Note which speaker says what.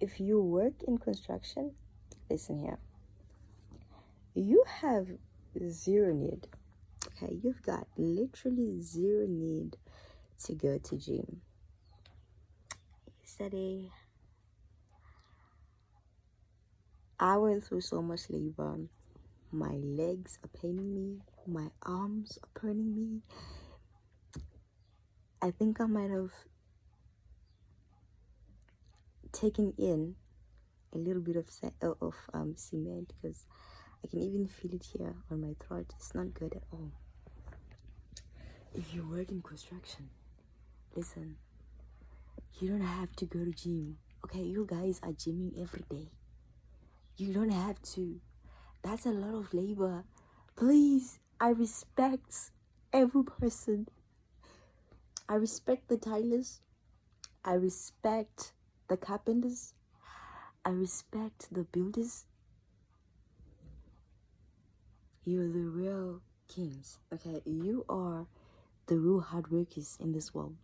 Speaker 1: if you work in construction, listen here. You have zero need. Okay, you've got literally zero need to go to gym. Yesterday, I went through so much labor. My legs are paining me. My arms are burning me. I think I might have taken in a little bit of cement, because I can even feel it here on my throat. It's not good at all. If you work in construction, listen, you don't have to go to gym. Okay, you guys are gymming every day. You don't have to. That's a lot of labor. Please, I respect every person. I respect the tilers. I respect the carpenters. I respect the builders. You're the real kings. Okay, you are the real hard workers in this world.